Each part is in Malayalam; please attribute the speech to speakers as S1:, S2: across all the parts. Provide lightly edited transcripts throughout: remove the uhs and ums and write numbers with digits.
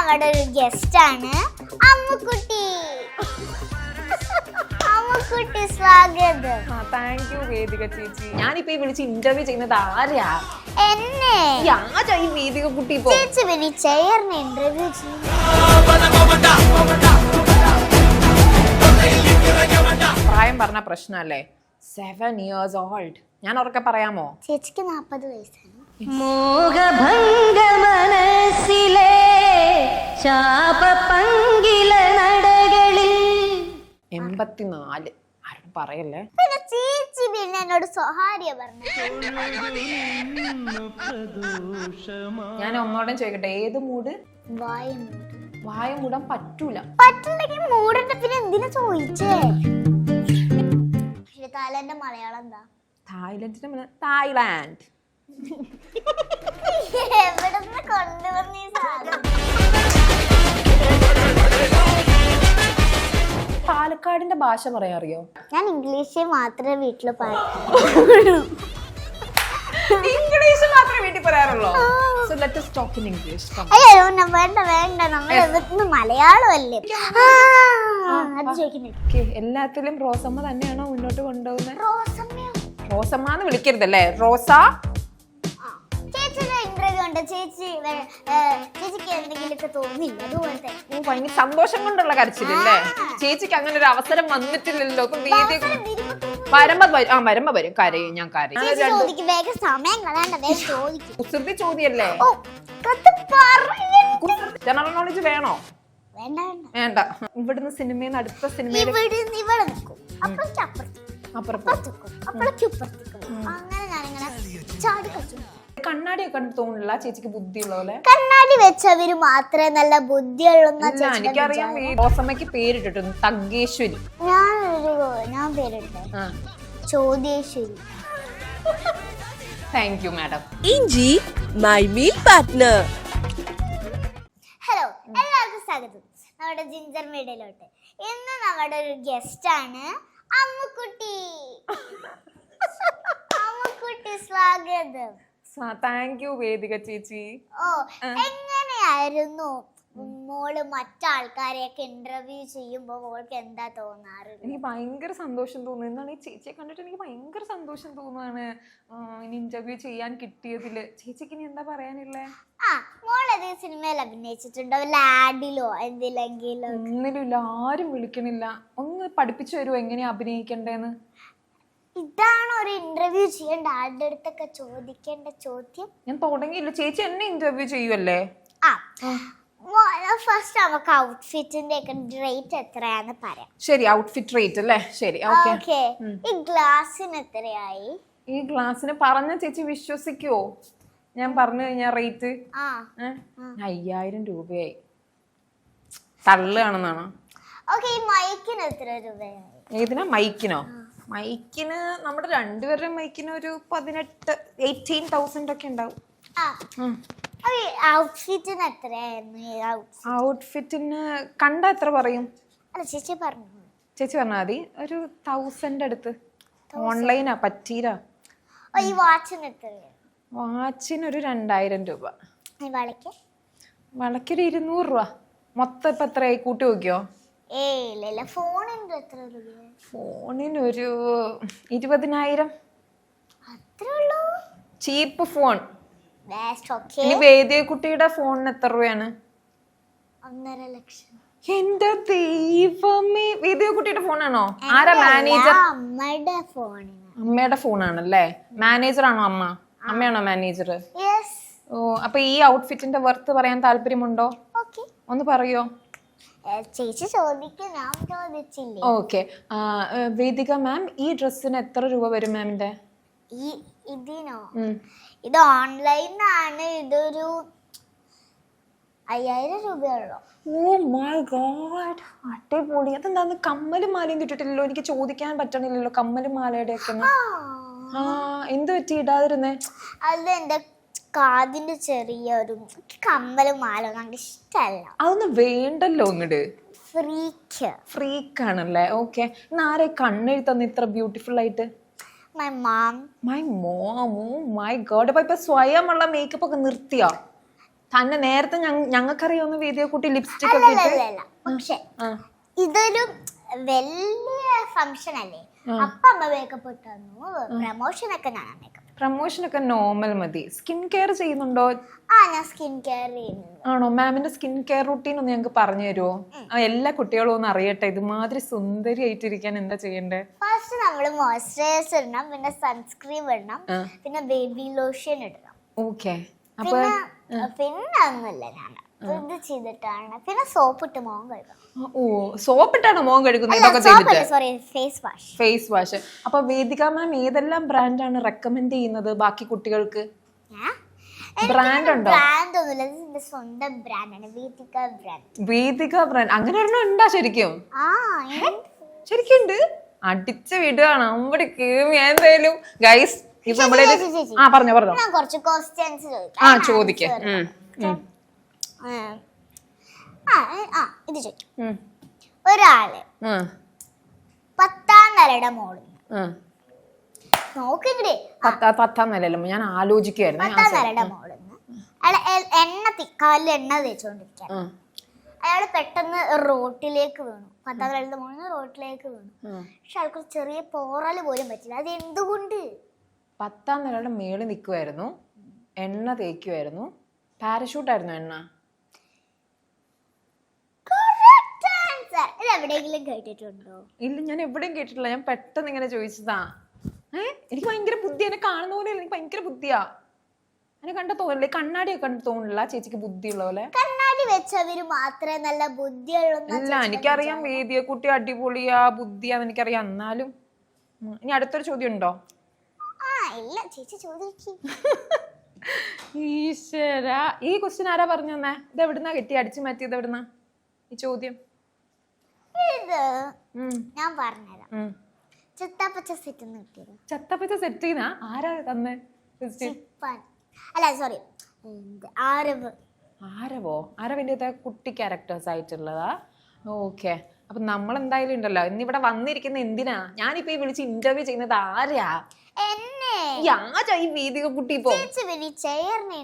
S1: നമ്മുടെ ഒരു ഗസ്റ്റ് ആണ് അമ്മുക്കുട്ടി. അമ്മുക്കുട്ടി സ്വാഗതം.
S2: താങ്ക് യു വേദിക ചേച്ചി. ഞാനിപ്പോ ഈ വിളിച്ച് ഇന്റർവ്യൂ ചെയ്യുന്നത് ആരാ?
S1: എന്നെ
S2: ഈ വേദിക കുട്ടി
S1: ചേച്ചി പിന്നെ ചെയറിന് ഇന്റർവ്യൂ ചെയ്യും.
S2: പ്രായം പറഞ്ഞ പ്രശ്നല്ലേ? 7 years old. ഞാൻ ഉറക്കെ പറയാമോ?
S1: ചേച്ചിക്ക് 40 വയസ്സാണ്.
S3: മോഹഭംഗ മനസ്സിലെ ശാപപങ്കില നടകളിൽ
S2: 84. ആരും പറയല്ലേ.
S1: പിന്നെ ചേച്ചി പിന്നെ എന്നോട് സ്വകാര്യ പറഞ്ഞു.
S2: ഞാൻ ഒന്നോടെ ചോദിക്കട്ടെ, ഏത് മൂഡ്? വായ മൂടാൻ പറ്റൂല.
S1: പറ്റില്ലെങ്കിൽ മൂടണ്ട. പിന്നെ എന്തിനാ ചോദിച്ചേ? തായ്ലൻഡ് മലയാളം എന്താ?
S2: തായ്ലൻഡിന്റെ തായ്ലാൻഡ്.
S1: എവിടുന്ന് കൊണ്ടുവന്ന ഈ സാധനം?
S2: പാലക്കാടിന്റെ ഭാഷ പറയാൻ അറിയോ?
S1: ഞാൻ ഇംഗ്ലീഷ് മാത്രമേ വീട്ടിൽ
S2: ഇംഗ്ലീഷ് മാത്രമേ വീട്ടിൽ പറയാറുള്ളൂ. So let us talk in English.
S1: അയ്യോ വേണ്ട വേണ്ട, നമ്മൾ ഇവിടുന്ന് മലയാളം അല്ലേ അത് ചോദിക്കുന്നില്ല.
S2: എല്ലാത്തിലും റോസമ്മ തന്നെയാണോ മുന്നോട്ട് കൊണ്ടുപോകുന്നത്?
S1: റോസമ്മയോ?
S2: റോസമ്മ എന്ന് വിളിക്കരുതല്ലേ, റോസ.
S1: ചേച്ചിയുടെ ഇന്റർവ്യൂ ഉണ്ട്. ചേച്ചിക്ക് എന്തെങ്കിലുമൊക്കെ തോന്നില്ല? അതുപോലത്തെ
S2: ഭയങ്കര സന്തോഷം കൊണ്ടുള്ള കരച്ചിലല്ലേ? ചേച്ചിക്ക് അങ്ങനെ ഒരു അവസരം വന്നിട്ടില്ലല്ലോ. വരുമ്പോ വരും, കരയും. ഞാൻ കരയും.
S1: വേഗം സമയം കളയണ്ട, ചോദിക്കും.
S2: കുസൃതി ചോദ്യല്ലേ? ജനറൽ നോളജ് വേണോ?
S1: വേണ്ട
S2: വേണ്ട. ഇവിടുന്ന് സിനിമയിൽ നിന്ന് അടുത്ത സിനിമയിൽ
S1: അങ്ങനെ ഞാനിങ്ങനെ ചാടി കളിച്ചു.
S2: കണ്ണാടിയൊക്കെ കണ്ടിട്ട് തോന്നില്ല ചേച്ചിക്ക് ബുദ്ധിയുള്ള പോലെ?
S1: കണ്ണാടി വെച്ചവര് മാത്രമേ നല്ല ബുദ്ധിയുള്ളൂ.
S2: എനിക്കറിയാം. റോസമ്മയ്ക്ക് പേരിട്ടിട്ടുണ്ട് തഗ്ഗേശ്വരി.
S1: ഞാൻ പേരിട്ടെ ചോദ്യേശ്വരി.
S2: Thank you madam.
S3: ഇഞ്ചി മൈ മീൽ പാർട്ട്ണർ.
S1: ഹലോ, എല്ലാവർക്കും സ്വാഗതം നമ്മുടെ ജിഞ്ചർ മീഡിയയിലോട്ട്. ഇന്ന് നമ്മുടെ ഒരു ഗസ്റ്റ് ആണ് അമ്മുക്കുട്ടി. അമ്മുക്കുട്ടി സ്വാഗതം.
S2: താങ്ക് യു വേദിക ചേച്ചി.
S1: എങ്ങനെയായിരുന്നു മോള് മറ്റാൾക്കാരെയൊക്കെ ഇന്റർവ്യൂ ചെയ്യുമ്പോ മോൾക്ക് എന്താ തോന്നാറ്?
S2: എനിക്ക് ഭയങ്കര സന്തോഷം തോന്നുന്നു. എന്താണ് ഈ ചേച്ചിയെ കണ്ടിട്ട് എനിക്ക് ഭയങ്കര സന്തോഷം തോന്നുവാണ്. ഇനി ഇന്റർവ്യൂ ചെയ്യാൻ കിട്ടിയതില്. ചേച്ചിക്ക് ഇനി എന്താ പറയാനുള്ളേ?
S1: മോളത് സിനിമയിൽ അഭിനയിച്ചിട്ടുണ്ടോ? ലാഡിലോ എന്തിലെങ്കിലും?
S2: ഒന്നിലുമില്ല. ആരും വിളിക്കണില്ല. ഒന്ന് പഠിപ്പിച്ചു തരുമോ എങ്ങനെയാ അഭിനയിക്കണ്ടേന്ന്?
S1: ഇതാണ് ഒരു ഇന്റർവ്യൂ ചെയ്യേണ്ട ആളുടെ അടുത്തൊക്കെ ചോദിക്കേണ്ട ചോദ്യം.
S2: ഞാൻ തുടങ്ങിയില്ല. ചേച്ചി എന്നെ ഇന്റർവ്യൂ ചെയ്യുമല്ലേ?
S1: ഫസ്റ്റ് നമുക്ക് ഔട്ട്ഫിറ്റിന്റെ ഒക്കെ റേറ്റ് എത്രയാന്ന് പറയാം.
S2: ശരി, ഔട്ട്ഫിറ്റ് റേറ്റ് അല്ലേ? ശരി, ഓക്കെ.
S1: ഈ ഗ്ലാസിന് എത്രയായി?
S2: ഈ ഗ്ലാസിന് പറഞ്ഞ ചേച്ചി വിശ്വസിക്കുവോ? ഞാൻ പറഞ്ഞു കഴിഞ്ഞാ റേറ്റ് 5000 രൂപയായി. തള്ളുകയാണെന്നാണോ?
S1: ഓക്കെ. ഈ മൈക്കിന് എത്ര രൂപയായി?
S2: ഏതിനാ? മൈക്കിനോ? മൈക്കിന് നമ്മുടെ രണ്ടുപേരുടെ മൈക്കിന് ഒരു 18,000 ഒക്കെ ഉണ്ടാവും.
S1: ഔട്ട്ഫിറ്റിന് എത്രയായിരുന്നു?
S2: ഔട്ട്ഫിറ്റിന് കണ്ട എത്ര പറയും?
S1: അല്ല, ചേച്ചി പറഞ്ഞു.
S2: ചേച്ചി പറഞ്ഞാൽ മതി. ഒരു 1000 അടുത്ത്. ഓൺലൈനാ പറ്റീരാ.
S1: ഈ വാച്ചിന് എത്രയാണ്?
S2: വാച്ചിന് ഒരു 2000 രൂപ. വളയ്ക്കൊരു 200 രൂപ. മൊത്തം ഇപ്പൊ എത്രയായി? കൂട്ടി നോക്കിയോ?
S1: ഇല്ല. ഫോണിന് എത്ര രൂപ?
S2: ഫോണിനൊരു 20,000.
S1: അത്രേ ഉള്ളൂ?
S2: ചീപ്പ് ഫോൺ.
S1: ഇനി
S2: വേദിയ കുട്ടിയുടെ ഫോണിന് എത്ര രൂപയാണ്?
S1: 1.5 ലക്ഷം.
S2: എന്റെ ദൈവമേ, വേദിയ കുട്ടിയുടെ ഫോണാണോ? ആരാ മാനേജർ? അമ്മയുടെ ഫോണാണല്ലേ? മാനേജർ ആണോ അമ്മ? അമ്മയാണോ മാനേജർ? ഓ, അപ്പൊ ഈ ഔട്ട്ഫിറ്റിന്റെ വർത്ത് പറയാൻ താല്പര്യമുണ്ടോ? ഒന്ന് പറയോ?
S1: ചേച്ചി ചോദിക്കും, ഞാൻ ചോദിച്ചില്ലേ.
S2: ഓക്കെ. വേദിക മാം, ഈ ഡ്രസ്സിന് എത്ര രൂപ വരും മാമിന്റെ?
S1: ഇതിനോ? ഇത് ഓൺലൈനാണ്. ഇതൊരു 5000 രൂപയുള്ളൂ.
S2: ഓ മൈ ഗോഡ്, അടിപൊളി. അതെന്താന്ന് കമ്മലും മാലയും കിട്ടിട്ടില്ലല്ലോ? എനിക്ക് ചോദിക്കാൻ പറ്റണില്ലല്ലോ കമ്മലും മാലയുടെ ഒക്കെ. എന്ത് പറ്റി ഇടാതിരുന്നേ?
S1: അത് എന്റെ കാതിന്റെ ചെറിയൊരു കമ്മലും മാല നമുക്ക് ഇഷ്ടല്ല.
S2: അതൊന്നും വേണ്ടല്ലോ. ഇങ്ങട് ഫ്രീക്കാണല്ലേ? ഓക്കെ. ഇന്ന് ആരെ കണ്ണെഴുത്തന്ന് ഇത്ര ബ്യൂട്ടിഫുൾ ആയിട്ട്?
S1: My mom.
S2: My mom. Oh my god. അപ്പൊ ഇപ്പൊ സ്വയമുള്ള മേക്കപ്പ് ഒക്കെ നിർത്തിയോ? തന്നെ നേരത്തെ ഞങ്ങൾക്കറിയാവുന്ന വേദിയെക്കുട്ടി ലിപ്സ്റ്റിക് ഒക്കെ ഇട്ട്
S1: അല്ല പക്ഷെ ഇതൊരു വലിയ ഫംഗ്ഷൻ അല്ലേ, അപ്പൊ അമ്മ മേക്കപ്പ് ഇട്ടു തന്നു. പ്രമോഷൻ ഒക്കെ ഞാൻ മേക്കപ്പ്.
S2: പ്രമോഷൻ ഒക്കെ നോർമൽ മതി. സ്കിൻ കെയർ ചെയ്യുന്നുണ്ടോ?
S1: ഞാൻ സ്കിൻ കെയർ ചെയ്യുന്നുണ്ട്.
S2: ആണോ? മാമിന്റെ സ്കിൻ കെയർ റൂട്ടീൻ ഒന്ന് ഞങ്ങൾക്ക് പറഞ്ഞു തരുമോ? എല്ലാ കുട്ടികളും ഒന്ന് അറിയട്ടെ ഇതുമാതിരി സുന്ദരി ആയിട്ടിരിക്കാൻ എന്താ ചെയ്യണ്ടേ?
S1: ഫസ്റ്റ് നമ്മള് മോയ്സ്ചറൈസർ ഇടണം, പിന്നെ സൺസ്ക്രീൻ ഇടണം, പിന്നെ ബേബി ലോഷൻ ഇടണം.
S2: ഓക്കെ.
S1: പിന്നെ ഒന്നുമില്ല, ഞാൻ ഇത് ചെയ്തിട്ടാണ്. പിന്നെ സോപ്പ് ഇട്ട് മുഖം കഴുകാം.
S2: ഓ, സോപ്പിട്ടാണ് മുഖം കഴുകുന്നത് ഇതൊക്കെ ചെയ്തിട്ട്?
S1: Sorry, face wash.
S2: Face wash. അപ്പൊ വേദിക മാം ഏതെല്ലാം ബ്രാൻഡാണ് റെക്കമെൻഡ് ചെയ്യുന്നത് ബാക്കി കുട്ടികൾക്ക്? ബ്രാൻഡ് ഉണ്ടോ?
S1: ബ്രാൻഡ് ഒന്നുമില്ല, ഇത് സ്വന്തം ബ്രാൻഡാണ്, വേദിക ബ്രാൻഡ്.
S2: വേദിക ബ്രാൻഡ് അങ്ങനെ ഒരെണ്ണം ഉണ്ടാ ശരിക്കും? ശരിക്കും ഉണ്ട്? അടിച്ച വിടുകയാണ് അമ്പടിക്ക്. എന്തായാലും ഗൈസ് ഇത് നമ്മുടെ പറഞ്ഞോ
S1: ഞാൻ കുറച്ച് ക്വസ്റ്റ്യൻസ്
S2: ചോദിക്കാം.
S1: ഇത് ചോദിക്കും. ഒരാള് 10ാം നിലയുടെ മോള് നോക്കിങ്ങടേ,
S2: 10ാം നിലയിലും ഞാൻ ആലോചിക്കുവായിരുന്നു.
S1: 10ാം നിലയുടെ മോള് അയാള് കാലിൽ എണ്ണ തേച്ചോണ്ടിരിക്കാൻ. അയാള് പെട്ടെന്ന് റോട്ടിലേക്ക് വീണു. 10ാം നിലയുടെ മോളിൽ റോട്ടിലേക്ക് വീണു. പക്ഷെ ആൾക്ക് ചെറിയ പോറല് പോലും പറ്റില്ല. അത് എന്തുകൊണ്ട്?
S2: 10ാം നിലയുടെ മേളിൽ നിൽക്കുമായിരുന്നു, എണ്ണ തേക്കുമായിരുന്നു. പാരഷൂട്ടായിരുന്നു എണ്ണ.
S1: എവിടെയെങ്കിലും കേട്ടിട്ടുണ്ടോ?
S2: ഇല്ല, ഞാൻ എവിടെയും കേട്ടിട്ടില്ല. ഞാൻ പെട്ടെന്ന് ഇങ്ങനെ ചോദിച്ചതാ. എനിക്ക് ഭയങ്കര ബുദ്ധി. എന്നെ കാണുന്ന പോലെ എനിക്ക് ഭയങ്കര ബുദ്ധിയാ. എന്നെ കണ്ട തോന്നില്ലേ? കണ്ണാടിയൊക്കെ കണ്ടിട്ട് തോന്നില്ല ചേച്ചിക്ക് ബുദ്ധിയുള്ള പോലെ?
S1: കണ്ണാടി വെച്ചവര് മാത്രമേ നല്ല ബുദ്ധിയുള്ള.
S2: ഇല്ല, എനിക്കറിയാം വേദിയെ കുട്ടി അടിപൊളിയാ ബുദ്ധിയാന്ന് എനിക്കറിയാം. എന്നാലും ഇനി അടുത്തൊരു ചോദ്യം ഉണ്ടോ?
S1: ഇല്ല, ചേച്ചി ചോദിക്കും.
S2: ഈശ്വര, ഈ ക്വസ്റ്റ്യൻ ആരാ പറഞ്ഞു തന്നെ? ഇത് എവിടുന്നാ കിട്ടി? അടിച്ചു മാറ്റിയത് എവിടുന്നാ ഈ ചോദ്യം?
S1: ഇത് ഞാൻ പറഞ്ഞുതരാം. ചത്തപ്പച്ച സെറ്റ് കിട്ടിയത്.
S2: ചത്തപ്പച്ച സെറ്റ് ചെയ്യുന്ന ആരാ തന്നെ?
S1: അല്ല സോറി, ആരവ്.
S2: ആരവോ? ആരവിൻ്റെ കുട്ടി ക്യാരക്ടേഴ്സ് ആയിട്ടുള്ളതാ? ഓക്കെ. അപ്പൊ നമ്മൾ എന്തായാലും ഉണ്ടല്ലോ ഇന്നിവിടെ വന്നിരിക്കുന്ന എന്തിനാ? ഞാനിപ്പോ ഈ വിളിച്ച് ഇന്റർവ്യൂ ചെയ്യുന്നത് ആരാ? ഈ വേദിക കുട്ടി ഇപ്പോ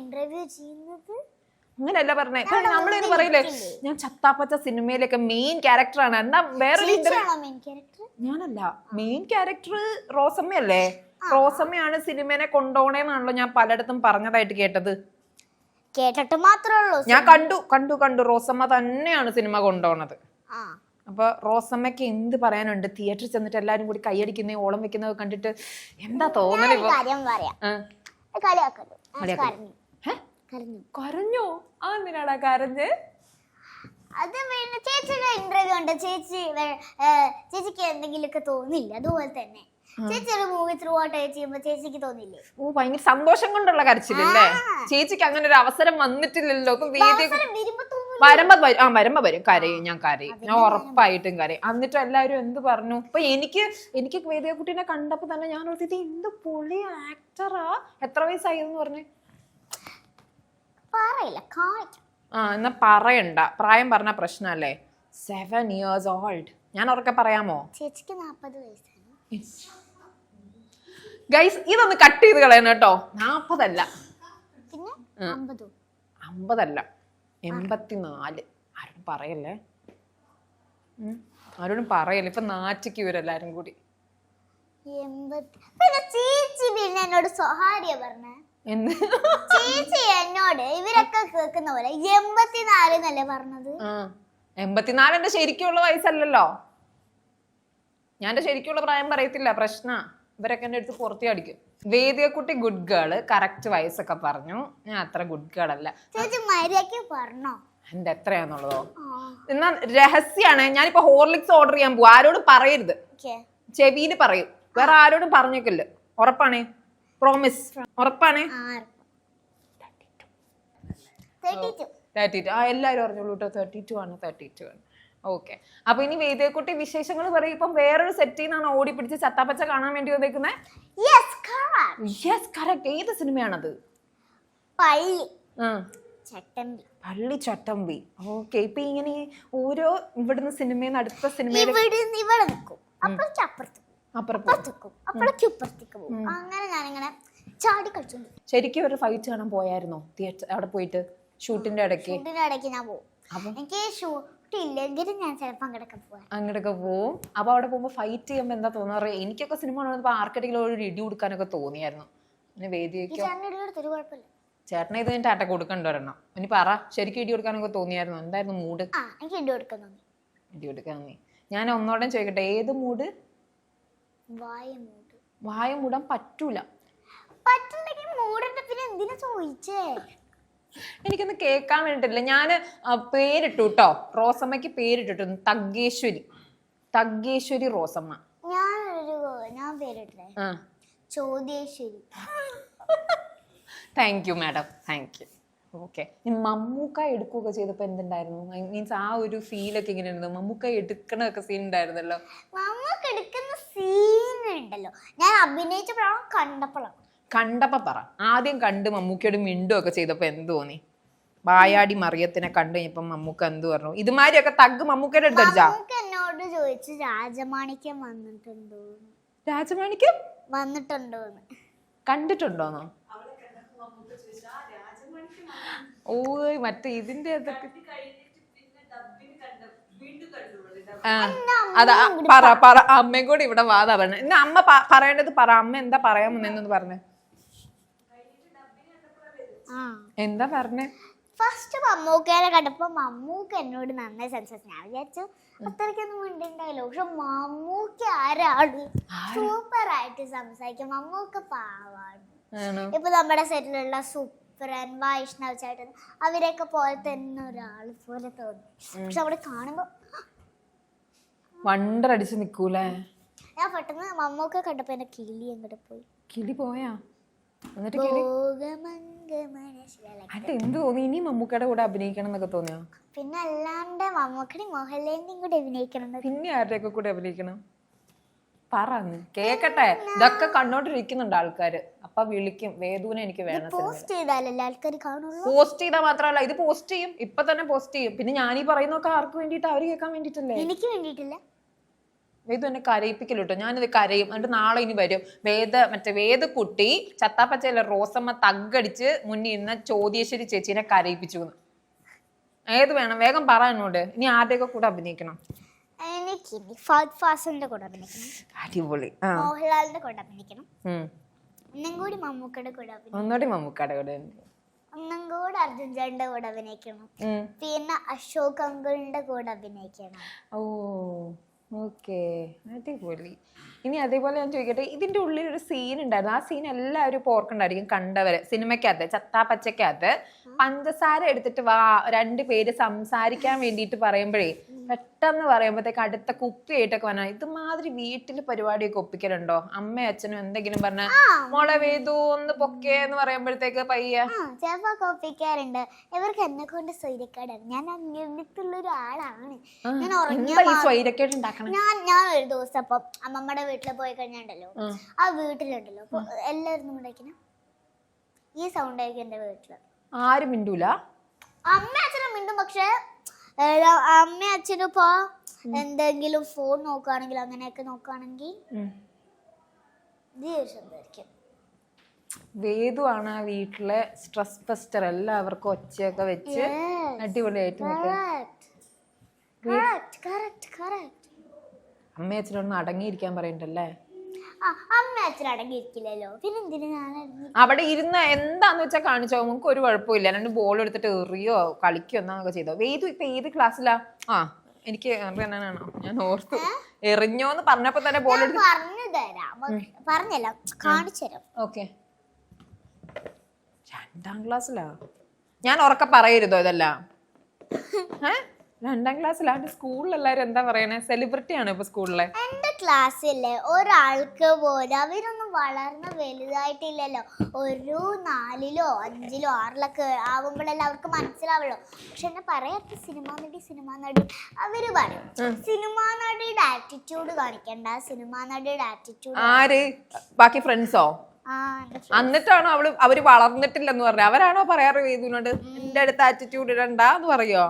S1: ഇന്റർവ്യൂ ചെയ്യുന്നത്
S2: അങ്ങനെയല്ല പറഞ്ഞേ. നമ്മളെന്ന് പറയില്ലേ ഞാൻ ചത്താപ്പച്ച സിനിമയിലൊക്കെ മെയിൻ ക്യാരക്ടറാണ്. എന്നാ വേറെ ഞാനല്ല മെയിൻ ക്യാരക്ടർ. റോസമ്മയല്ലേ? റോസമ്മയാണ് സിനിമേനെ കൊണ്ടുപോണേന്നാണല്ലോ ഞാൻ പലയിടത്തും പറഞ്ഞതായിട്ട് കേട്ടത്.
S1: കേട്ടിട്ട് മാത്രമേ ഉള്ളൂ.
S2: ഞാൻ കണ്ടു റോസമ്മ തന്നെയാണ് സിനിമ കൊണ്ടുപോണത്. അപ്പൊ റോസമ്മയ്ക്ക് എന്ത് പറയാനുണ്ട്? തിയേറ്ററിൽ ചെന്നിട്ട് എല്ലാരും കൂടി കൈയടിക്കുന്ന ഓളം വെക്കുന്നത് കണ്ടിട്ട് എന്താ തോന്നല്? കരഞ്ഞോ? ആ എന്തിനാടാ കരഞ്ഞ്?
S1: അത് പിന്നെ ചേച്ചിയുടെ ഇന്റർവ്യൂ ഉണ്ട്. ചേച്ചിക്ക് എന്തെങ്കിലുമൊക്കെ തോന്നില്ല? അതുപോലെ തന്നെ ചേച്ചിയുടെ മൂവി ത്രൂ ഔട്ട് ചെയ്യുമ്പോ ചേച്ചിക്ക് തോന്നില്ലേ?
S2: ഓ, ഭയങ്കര സന്തോഷം കൊണ്ടുള്ള കരച്ചില്ലല്ലേ? ചേച്ചിക്ക് അങ്ങനെ ഒരു അവസരം വന്നിട്ടില്ലല്ലോ. ഇപ്പൊ വേദി വരുമ്പോ വരും, കരയും. ഞാൻ ഉറപ്പായിട്ടും കരയും. എന്നിട്ട് എല്ലാവരും എന്ത് പറഞ്ഞു? ഇപ്പൊ എനിക്ക് വേദിക കുട്ടീനെ കണ്ടപ്പോ തന്നെ ഞാൻ ഓർത്തിട്ട് എന്ത് പൊളി ആക്ടറാ. എത്ര വയസ്സായെന്ന് പറഞ്ഞു? എന്നാ പറയണ്ട, പ്രായം പറഞ്ഞ പ്രശ്നല്ലേ? 7 years old. ഞാൻ ഉറക്കെ പറയാമോ?
S1: ചേച്ചിക്ക് 40 വയസ്സാണ്.
S2: ഗൈസ് ഇതൊന്ന് കട്ട് ചെയ്ത് കളയണം കേട്ടോ. 40 അല്ല, 50 അല്ല, 84. ആരോടും പറയല്ലേ. ഇപ്പൊ നാറ്റിക്ക് ഇവരെല്ലാരും കൂടി.
S1: ചേച്ചി പിന്നെ എന്നോട് സ്വഹാര്യ പറഞ്ഞേ. ചേച്ചി എന്നോട് ഇവരൊക്കെ കേൾക്കുന്ന പോലെ 84 എന്നല്ലേ പറഞ്ഞത്?
S2: 84 എന്റെ ശരിക്കുള്ള വയസ്സല്ലല്ലോ. ഞാൻ എന്റെ ശരിക്കുള്ള പ്രായം പറയത്തില്ല. പ്രശ്ന ഇവരൊക്കെ എന്റെ അടുത്ത് പുറത്തേ അടിക്കും. വേദിക കുട്ടി ഗുഡ് ഗേള്, കറക്റ്റ് വയസ്സൊക്കെ പറഞ്ഞു. ഞാൻ അത്ര ഗുഡ് ഗേൾ അല്ല.
S1: ചേച്ചി മര്യാദയ്ക്ക് പറഞ്ഞോ
S2: എന്റെ എത്രയാന്നുള്ളതോ? എന്നാ രഹസ്യാണ്. ഞാനിപ്പോ ഹോർലിക്സ് ഓർഡർ ചെയ്യാൻ പോവാ. ആരോടും പറയരുത്. ചെവിയില് പറയും. വേറെ ആരോടും പറഞ്ഞേക്കില്ല. ഉറപ്പാണേ? പ്രോമിസ്? ഉറപ്പാണേ? 32. എല്ലാരും അറിഞ്ഞോളൂ കേട്ടോ. 32 ആണ്. ഓക്കെ. അപ്പൊ ഇനി വേദിയെക്കുട്ടി വിശേഷങ്ങൾ പറയും. ഇപ്പം വേറൊരു സെറ്റിൽ നിന്നാണ് ഓടി പിടിച്ച് ചത്താപ്പച്ച കാണാൻ വേണ്ടി വന്നേക്കുന്നത്. ഏത് സിനിമയാണത്? പള്ളി ചട്ടമ്പി. ഓക്കെ. ഇപ്പൊ ഇങ്ങനെ ഓരോ ഇവിടുന്ന് സിനിമയിൽ അടുത്ത സിനിമയിൽ
S1: അങ്ങനെ ഞാനിങ്ങനെ ചാടി കളിച്ചു.
S2: ശരിക്കും ഒരു ഫൈറ്റ് കാണാൻ പോയായിരുന്നോ തിയേറ്റർ അവിടെ പോയിട്ട്? ഷൂട്ടിന്റെ ഇടയ്ക്ക്
S1: ഞാൻ പോകും. എനിക്ക് ഷൂട്ട് ഇല്ലെങ്കിലും ഞാൻ ചിലപ്പോൾ
S2: അങ്ങോട്ടൊക്കെ പോവും. അപ്പൊ അവിടെ പോകുമ്പോ ഫൈറ്റ് ചെയ്യുമ്പോ എന്താ തോന്നാറ്? എനിക്കൊക്കെ സിനിമ കാണുമ്പോ ആർക്കെങ്കിലും ഒരു ഇടി കൊടുക്കാനൊക്കെ തോന്നിയായിരുന്നു. പിന്നെ വേദിയൊക്കെ ചേട്ടനെ ഇത് ടാറ്റ കൊടുക്കണ്ട ഒരെണ്ണം. ഇനി പറ, ശരിക്കും ഇടി കൊടുക്കാനൊക്കെ തോന്നിയായിരുന്നു? എന്തായിരുന്നു മൂഡ്?
S1: എനിക്ക് ഇടി കൊടുക്കാൻ തോന്നി.
S2: ഇടി കൊടുക്കാൻ തോന്നി. ഞാൻ ഒന്നോടെ ചോദിക്കട്ടെ, ഏത് മൂഡ്? വായ മൂടാൻ പറ്റൂല. എനിക്കൊന്ന് കേൾക്കാൻ വേണ്ടിട്ടില്ല. ഞാന് പേരിട്ടു കേട്ടോ, റോസമ്മക്ക് പേരിട്ടിട്ടു, തഗ്ഗേശ്വരി റോസമ്മ.
S1: ഞാൻ പേരിട്ടേ Chodyeshwari.
S2: Thank you madam, thank you. Okay. Mammookka എടുക്കുകയൊക്കെ ചെയ്തപ്പോ എന്തുണ്ടായിരുന്നു? മീൻസ് ആ ഒരു ഫീലൊക്കെ എങ്ങനെയായിരുന്നു? മമ്മൂക്ക എടുക്കണൊക്കെ സീൻ ഉണ്ടായിരുന്നല്ലോ.
S1: മമ്മൂക്ക എടുക്കുന്ന സീൻ ഉണ്ടല്ലോ, ഞാൻ അഭിനയിച്ചപ്പോഴാണ്
S2: കണ്ടപ്പോ പറ. ആദ്യം കണ്ട് മമ്മൂക്കയോട് മിണ്ടുമൊക്കെ ചെയ്തപ്പോ എന്ത് തോന്നി? വായാടി മറിയത്തിനെ കണ്ടു കഴിഞ്ഞപ്പോ മമ്മൂക്ക എന്ത് പറഞ്ഞു? ഇതുമാതിരിയൊക്കെ തഗ് മമ്മൂക്കയുടെ അടുത്തടിച്ചാ?
S1: എന്നോട് ചോദിച്ചു രാജമാണിക്യം വന്നിട്ടുണ്ടോന്ന്
S2: കണ്ടിട്ടുണ്ടോന്നോ? ഓ മറ്റേ ഇതിന്റെ അതൊക്കെ അതാ പറ അമ്മയും കൂടി ഇവിടെ വാതാ പറഞ്ഞ. ഇന്ന് അമ്മ പറയേണ്ടത് പറ. അമ്മ എന്താ പറയാൻ മുന്നേന്ന് പറഞ്ഞേ? എന്താ പറഞ്ഞേ?
S1: ഫസ്റ്റ് മമ്മൂക്കയെ കണ്ടപ്പോ മമ്മൂക്ക എന്നോട് നന്നായി സംസാരിച്ചു. ഞാൻ വിചാരിച്ചു അത്രയ്ക്കൊന്നും മിണ്ടുണ്ടായില്ലോ. പക്ഷെ മമ്മൂക്ക ആരാണ്, സൂപ്പർ ആയിട്ട് സംസാരിക്കും. മമ്മൂക്ക പാവാണ്. ഇപ്പൊ നമ്മുടെ സെറ്റിലുള്ള സുപ്രൻ, വൈഷ്ണവ് ചേട്ടൻ, അവരെയൊക്കെ പോലെ തന്നെ ഒരാൾ പോലെ തോന്നി. പക്ഷെ അവിടെ കാണുമ്പോ
S2: വണ്ടർ അടിച്ച് നിക്കൂലേ.
S1: ഞാൻ പെട്ടെന്ന് മമ്മൂക്ക കണ്ടപ്പോ എന്റെ കിളി അങ്ങോട്ട് പോയി.
S2: കിളി പോയാ? എന്നിട്ട് എന്ത് തോന്നി? ഇനി മമ്മൂക്കയുടെ കൂടെ അഭിനയിക്കണം എന്നൊക്കെ തോന്നിയോ?
S1: പിന്നെ അല്ലാണ്ട് മമ്മൂക്കടി മോഹൻലാലിന്റെയും കൂടെ അഭിനയിക്കണം.
S2: പിന്നെ ആരുടെയൊക്കെ കൂടെ അഭിനയിക്കണം? പറന്ന് കേക്കട്ടെ. ഇതൊക്കെ കണ്ടോണ്ടിരിക്കുന്നുണ്ട് ആൾക്കാര്. അപ്പൊ വിളിക്കും, വേദുവിനെ എനിക്ക് വേണം.
S1: പോസ്റ്റ് ചെയ്താലല്ലേ ആൾക്കാർ കാണുള്ളൂ.
S2: പോസ്റ്റ് ചെയ്താൽ മാത്രമല്ല, ഇത് പോസ്റ്റ് ചെയ്യും, ഇപ്പൊ തന്നെ പോസ്റ്റ് ചെയ്യും. പിന്നെ ഞാനീ പറയുന്നൊക്കെ ആർക്ക് വേണ്ടിട്ട്? അവര് കേൾക്കാൻ വേണ്ടിട്ടല്ലേ?
S1: എനിക്ക് വേണ്ടിട്ടില്ല.
S2: വേദു എന്നെ കരയിപ്പിക്കല്ലോ കേട്ടോ. ഞാനിത് കരയും. എന്നിട്ട് നാളെ ഇനി വരും വേദക്കുട്ടി ചത്താപ്പച്ചയിലെ റോസമ്മ തഗ്ഗടിച്ച് മുന്നിൽ ഇരുന്ന ചോദ്യേശ്വരി ചേച്ചീനെ കരയിപ്പിച്ചു. ഏത് വേണം? വേഗം പറ എന്നോട്. ഇനി ആരുടെയൊക്കെ കൂടെ അഭിനയിക്കണം?
S1: എനിക്ക് ഫഹദ് ഫാസിലിന്റെ കൂടെ അഭിനയിക്കണം.
S2: അടിപൊളി.
S1: മോഹൻലാലിന്റെ കൂടെ അഭിനയിക്കണം. ഒന്നും കൂടി മമ്മൂക്കയുടെ കൂടെ ഒന്നും കൂടെ അർജുൻ ചേട്ടന്റെ കൂടെ അഭിനയിക്കണം. പിന്നെ അശോക് അങ്കിളിന്റെ കൂടെ അഭിനയിക്കണം.
S2: ഓ ഓക്കെ, അടിപൊളി. ഇനി അതേപോലെ ഞാൻ ചോദിക്കട്ടെ, ഇതിന്റെ ഉള്ളിൽ ഒരു സീൻ ഉണ്ടായിരുന്നു. ആ സീൻ എല്ലാവരും ഇപ്പോൾ ഓർക്കണ്ടായിരിക്കും കണ്ടവര്. സിനിമയ്ക്കകത്ത് ചത്താപ്പച്ചക്കകത്ത് പഞ്ചസാര എടുത്തിട്ട് വാ 2 പേര് സംസാരിക്കാൻ വേണ്ടിയിട്ട് പറയുമ്പോഴേ പെട്ടെന്ന് പറയുമ്പോഴത്തേക്ക് അടുത്ത കുപ്പിയായിട്ടൊക്കെ വന്നാൽ ഇതുമാതിരി വീട്ടില് പരിപാടിയൊക്കെ ഒപ്പിക്കലുണ്ടോ? അമ്മയും അച്ഛനും എന്തെങ്കിലും പറഞ്ഞ മോളെ വേദു ഒന്ന് പൊക്കേന്ന് പറയുമ്പോഴത്തേക്ക് പയ്യ
S1: ചിലപ്പോ ഒപ്പിക്കാറുണ്ട്. ഇവർക്ക് എന്നെ കൊണ്ട് സ്വൈര്യക്കേടാണ്. ഞാൻ അങ്ങനത്തുള്ള ഒരാളാണ്.
S2: സ്വൈര്യക്കേട് ഉണ്ടാക്കണം.
S1: ഞാൻ ഒരു ദിവസം അപ്പം അമ്മമ്മയുടെ വീട്ടിൽ പോയി കഴിഞ്ഞാണ്ടല്ലോ, ആ വീട്ടിലുണ്ടല്ലോ അപ്പൊ എല്ലാവരും ഉണ്ടാക്കണം ഈ സൗണ്ട് ആയിരിക്കും എന്റെ വീട്ടില്.
S2: ആരും മിണ്ടൂല.
S1: അമ്മ അച്ഛനും മിണ്ടും. പക്ഷെ അമ്മ അച്ഛനും ഇപ്പൊ എന്തെങ്കിലും ഫോൺ നോക്കുകയാണെങ്കിൽ അങ്ങനെയൊക്കെ നോക്കുകയാണെങ്കിൽ ശബ്ദമായിരിക്കും.
S2: വേദു ആണ് ആ വീട്ടിലെ സ്ട്രെസ് ബസ്റ്റർ. എല്ലാവർക്കും ഒച്ചയൊക്കെ വെച്ച് അടിപൊളിയായിട്ട് അമ്മ അച്ഛനൊന്നും അടങ്ങിയിരിക്കാൻ പറയണ്ടല്ലേ?
S1: അമ്മ അച്ഛൻ അടങ്ങിയിരിക്കില്ലല്ലോ, പിന്നെ എന്തിനാ ഞാൻ
S2: അവിടെ ഇരുന്ന് എന്താന്ന് വെച്ചാൽ കാണിച്ചോ, നമുക്ക് ഒരു കുഴപ്പമില്ല. 2 ബോൾ എടുത്തിട്ട് എറിയോ കളിക്കോ എന്നാന്നൊക്കെ ചെയ്തോ. വേദു ഇപ്പൊ ഏത് ക്ലാസ്സിലാ? എനിക്ക് അറിയാനാണോ? ഞാൻ ഓർത്തു എറിഞ്ഞോന്ന് പറഞ്ഞപ്പോ തന്നെ ബോൾ
S1: പറഞ്ഞു തരാം. പറഞ്ഞല്ല, കാണിച്ചു തരാം.
S2: ഓക്കെ, 2ാം ക്ലാസ്സിലാ? ഞാൻ ഉറക്കെ പറയരുതോ ഇതെല്ലാം? 2ാം ക്ലാസ്സിലാണ്. സ്കൂളിലെല്ലാരും എന്താ പറയണേ? സെലിബ്രിറ്റി ആണ് ഇപ്പൊ സ്കൂളിലെ.
S1: എന്റെ ക്ലാസ്സിലെ ഒരാൾക്ക് പോലും അവരൊന്നും വളർന്ന് വലുതായിട്ടില്ലല്ലോ. ഒരു 4ലോ 5ലോ 6ലൊക്കെ ആവുമ്പോഴല്ലേ അവർക്ക് മനസ്സിലാവുള്ളൂ. പക്ഷെ എന്നെ പറയാത്ത സിനിമാ നടി അവര് പറയും സിനിമാ നടിയുടെ ആറ്റിറ്റ്യൂഡ് കാണിക്കണ്ട, സിനിമാ നടിയുടെ ആറ്റിറ്റ്യൂഡ്.
S2: ആര്? ബാക്കി ഫ്രണ്ട്സോ? എന്നിട്ടാണോ അവര് വളർന്നിട്ടില്ലെന്ന് പറഞ്ഞ? അവരാണോ പറയാറ് വേദുവിനോട് എന്റെ അടുത്ത് ആറ്റിറ്റ്യൂഡ് ഇടണ്ട എന്ന് പറയോ?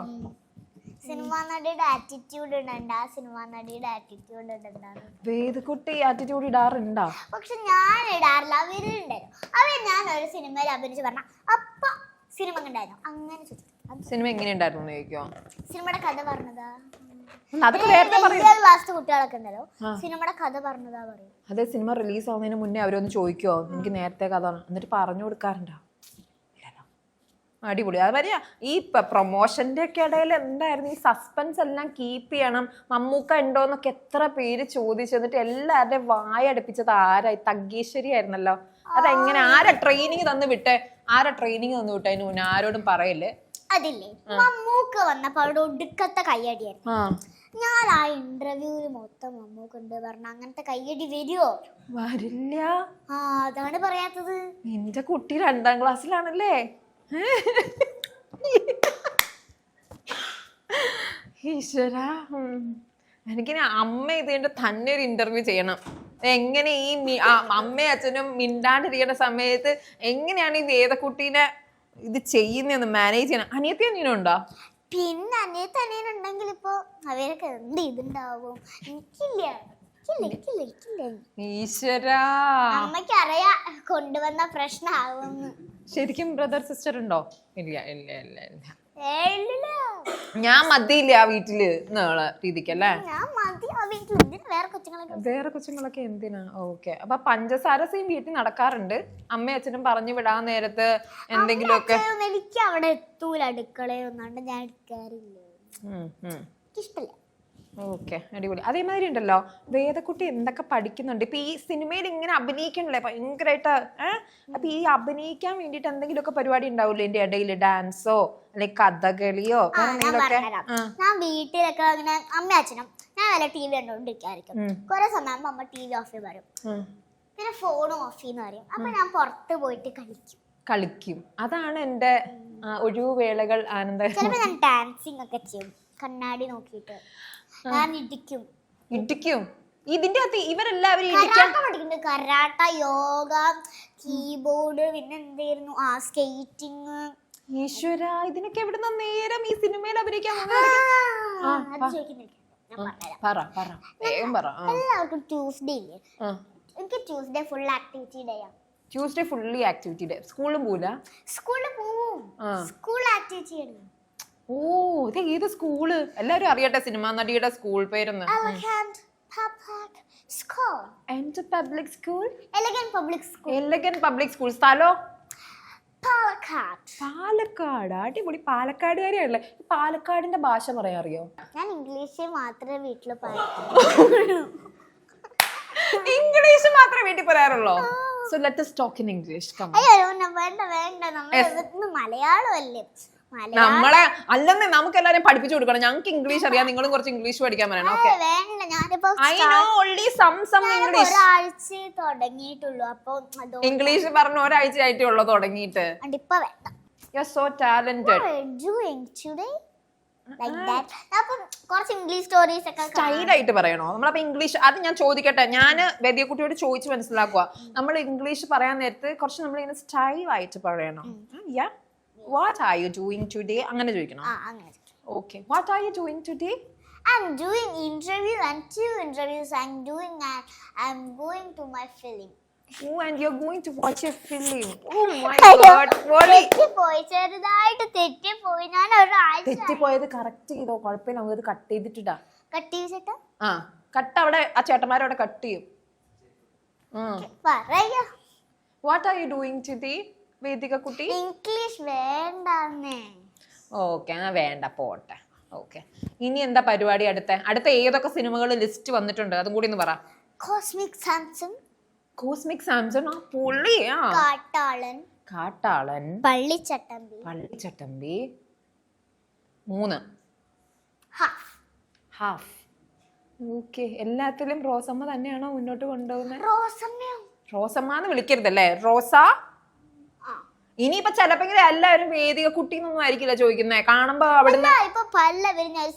S1: സിനിമാ നടിയുടെ ആറ്റിറ്റ്യൂഡ് ഇടണ്ട, സിനിമാ നടിയുടെ ആറ്റിറ്റ്യൂഡ് ഇടണ്ട.
S2: വേദക്കുട്ടി ആറ്റിറ്റ്യൂഡ് ഇടാറുണ്ടോ?
S1: പക്ഷെ ഞാൻ ഇടാറില്ല, അവരുണ്ടായിരുന്നു. ഞാൻ ഒരു സിനിമയിൽ അഭിനയിച്ച് പറഞ്ഞ അപ്പൊ സിനിമ കണ്ടായിരുന്നു അങ്ങനെ ചോദിച്ചു.
S2: സിനിമ എങ്ങനെയുണ്ടായിരുന്നു ചോദിക്കോ?
S1: സിനിമയുടെ കഥ പറഞ്ഞതാ.
S2: അതൊക്കെ നേരത്തെ പറയും.
S1: ക്ലാസ് കുട്ടികളൊക്കെ ഉണ്ടല്ലോ, സിനിമയുടെ കഥ പറഞ്ഞതാ പറയും.
S2: അതെ, സിനിമ റിലീസ് ആവുന്നതിന് മുന്നേ അവരൊന്ന് ചോദിക്കുവോ എനിക്ക് നേരത്തെ കഥ എന്നിട്ട് പറഞ്ഞു കൊടുക്കാറുണ്ടോ? അടിപൊളി. അത് പറയാ ഈ പ്രൊമോഷന്റെ ഒക്കെ ഇടയിൽ എന്തായിരുന്നു ഈ സസ്പെൻസ് എല്ലാം കീപ്പ് ചെയ്യണം. മമ്മൂക്ക ഉണ്ടോന്നൊക്കെ എത്ര പേര് ചോദിച്ചു. എന്നിട്ട് എല്ലാവരുടെയും വായടുപ്പിച്ചത് ആരായി? തഗ്ഗീശ്വരി ആയിരുന്നല്ലോ. അതെങ്ങനെ? ആരാ ട്രെയിനിങ് തന്നു വിട്ടേ? അതിന് മുന്നേ ആരോടും പറയല്ലേ.
S1: അതില്ലേ മമ്മൂക്ക വന്നപ്പോ അവിടെ ഒടുക്കത്തെ കയ്യടിയായിരുന്നു. ഞാൻ ആ ഇന്റർവ്യൂവിൽ മൊത്തം മമ്മൂക്ക ഉണ്ട് പറഞ്ഞ അങ്ങനത്തെ കയ്യടി വരുവോ?
S2: വരില്ല.
S1: അതാണ് പറയാത്തത്.
S2: എന്റെ കുട്ടി 2ാം ക്ലാസ്സിലാണല്ലേ. ഈശ്വര, എനിക്കിനി അമ്മ ഇതിന്റെ തന്നെ ഒരു ഇന്റർവ്യൂ ചെയ്യണം. എങ്ങനെ ഈ അമ്മയും അച്ഛനും മിണ്ടാണ്ടിരിക്കുന്ന സമയത്ത് എങ്ങനെയാണ് ഈ വേദക്കുട്ടീനെ ഇത് ചെയ്യുന്നതെന്ന് മാനേജ് ചെയ്യണം. അനിയത്തി അനിയനുണ്ടോ?
S1: പിന്നെ അനിയത്തി അനിയനുണ്ടെങ്കിൽ ഇപ്പൊ അവരൊക്കെ എന്ത് ഇതുണ്ടാവും? എനിക്കില്ല.
S2: ഈശ്വരാ,
S1: അമ്മയ്ക്ക് അറിയാ കൊണ്ടുവന്ന പ്രശ്നമാവുമെന്ന്.
S2: ശരിക്കും ബ്രദർ സിസ്റ്റർ ഉണ്ടോ? ഇല്ല ഇല്ല ഇല്ല ഇല്ല.
S1: ഞാൻ
S2: മതിയില്ല ആ വീട്ടില് എന്നുള്ള രീതിക്കല്ലേ? വേറെ കൊച്ചുങ്ങളൊക്കെ എന്തിനാ? ഓക്കെ. അപ്പൊ പഞ്ചസാര സീൻ വീട്ടിൽ നടക്കാറുണ്ട്. അമ്മയും അച്ഛനും പറഞ്ഞു വിടാൻ നേരത്ത് എന്തെങ്കിലുമൊക്കെ.
S1: എനിക്ക് അവിടെ എത്തൂല അടുക്കളയൊന്നാണ്ട് ഞാൻ എടുക്കാറില്ല, ഇഷ്ടല്ല.
S2: ഓക്കെ, അടിപൊളി. അതേമാതിരി ഉണ്ടല്ലോ വേദക്കുട്ടി എന്തൊക്കെ പഠിക്കുന്നുണ്ട്. ഇപ്പൊ ഈ സിനിമയിൽ ഇങ്ങനെ അഭിനയിക്കണല്ലേ ഭയങ്കരമായിട്ട്. അപ്പൊ ഈ അഭിനയിക്കാൻ വേണ്ടിട്ട് എന്തെങ്കിലുമൊക്കെ പരിപാടി ഉണ്ടാവില്ലേ എന്റെ ഇടയിൽ? ഡാൻസോ അല്ലെങ്കിൽ കഥകളിയോ എന്തെങ്കിലുമൊക്കെ?
S1: ഞാൻ വീട്ടിലൊക്കെ അങ്ങനെ അമ്മ അച്ഛനും ഞാൻ വല്ല ടി വി കണ്ടോണ്ടിരിക്കായിരിക്കും. കുറെ സമയം അമ്മ ടി വി ഓഫ് ചെയ്ത് പറയും, പിന്നെ ഫോണും ഓഫ് ചെയ്യുന്ന പറയും. അപ്പൊ ഞാൻ പുറത്ത് പോയിട്ട് കളിക്കും.
S2: അതാണ് എന്റെ ഒഴിവുവേളകൾ. ആനന്ദ
S1: ചിലപ്പോ ഞാൻ ഡാൻസിങ് ഒക്കെ ചെയ്യും കണ്ണാടി നോക്കിയിട്ട്. ഞാൻ ഇടിക്കും.
S2: ഇതിന്റെ അകത്ത് ഇവരെല്ലാവരും
S1: പഠിക്കുന്നുണ്ട്. കരാട്ട, യോഗ, കീബോർഡ്, പിന്നെ എന്തായിരുന്നു സ്കേറ്റിങ്.
S2: ഈശ്വര, ഇതിനൊക്കെ എവിടുന്ന നേരം ഈ സിനിമയിൽ അഭിനയിക്കാൻ?
S1: എല്ലാവർക്കും ട്യൂസ്ഡേ ഇല്ലേ? എനിക്ക് ട്യൂസ്ഡേ ഫുൾ ആക്ടിവിറ്റി ഡേ ആണ്.
S2: Tuesday fully activity day. സ്കൂളിൽ പോവില്ല?
S1: സ്കൂളിൽ പോവും. സ്കൂൾ ആക്ടിവിറ്റി ആണ്.
S2: ഓ, ഇത് ഏത് സ്കൂള്? എല്ലാരും അറിയട്ടെ സിനിമ നടിയുടെ സ്കൂൾ പേരൊന്ന്. Elegant public school. സ്ഥലോ? പാലക്കാട്. അടിപൊളി. പാലക്കാടുകാരിയല്ലേ? പാലക്കാടിന്റെ ഭാഷ പറയാൻ അറിയോ?
S1: ഞാൻ ഇംഗ്ലീഷ് മാത്രമേ വീട്ടിൽ
S2: ഇംഗ്ലീഷ് മാത്രമേ വീട്ടിൽ പറയാറുള്ളൂ? So let us talk in English. Come on.
S1: വേണ്ട നമ്മൾ മലയാളം അല്ലേ?
S2: നമ്മളെ അല്ലെന്നേ നമുക്ക് എല്ലാരും പഠിപ്പിച്ചു കൊടുക്കണം. ഞങ്ങൾക്ക് ഇംഗ്ലീഷ് അറിയാം, നിങ്ങളും കുറച്ച് ഇംഗ്ലീഷ് പഠിക്കാൻ പറയണം. ഇംഗ്ലീഷ് പറഞ്ഞ ഒരാഴ്ച ആയിട്ടേ ഉള്ളൂ തുടങ്ങിയിട്ട്. സ്റ്റൈലായിട്ട് പറയണോ? നമ്മളപ്പോ ഇംഗ്ലീഷ് അത് ഞാൻ ചോദിക്കട്ടെ. ഞാൻ വേദിയക്കുട്ടിയോട് ചോദിച്ച് മനസ്സിലാക്കുക. നമ്മൾ ഇംഗ്ലീഷ് പറയാൻ നേരത്ത് കുറച്ച് നമ്മൾ ഇങ്ങനെ സ്റ്റൈലായിട്ട് പറയണം. What are you doing today? അങ്ങനെ ചോദിക്കണം. Okay. What are you doing today?
S1: I'm doing interview and 2 interviews. I'm going to my film.
S2: Oh, and you're going to watch a film. Oh my God.
S1: തെറ്റിപ്പോയി. ഞാൻ ഒരാഴ്ച
S2: തെറ്റിപ്പോയത് കറക്റ്റ് ചെയ്തോ? കുഴപ്പമില്ല, നമുക്ക് ഇത് കട്ട് ചെയ്തിട്ടാ.
S1: കട്ട് ചെയ്തിട്ടാ?
S2: കട്ട് അവിടെ ആ ചേട്ടന്മാരവിടെ കട്ട് ചെയ്യും.
S1: പറയാ.
S2: What are you doing today? വേദിക കുട്ടി
S1: ഇംഗ്ലീഷ് വേണ്ടേ?
S2: ഓക്കെ, വേണ്ട പോട്ടെ. ഓക്കെ, ഇനി എന്താ പരിപാടി? അടുത്ത ഏതൊക്കെ സിനിമകൾ ലിസ്റ്റ് വന്നിട്ടുണ്ട് അതും കൂടി ഒന്ന് പറ. കോസ്മിക് സാംസൺ. പുള്ളിയാ? കാട്ടാളൻ, പള്ളിച്ചട്ടമ്പി 3 ഹാഫ്. ഓക്കെ, എല്ലാത്തിലും റോസമ്മ തന്നെയാണോ മുന്നോട്ട് കൊണ്ടുപോകുന്നത്? റോസമ്മന്ന് വിളിക്കരുതല്ലേ, റോസ. ഇനിയിപ്പൊ ചിലപ്പോ എല്ലാവരും വേദിക കുട്ടി എന്നൊന്നും ആയിരിക്കില്ല ചോദിക്കുന്നേ. കാണുമ്പോ അവിടുന്ന്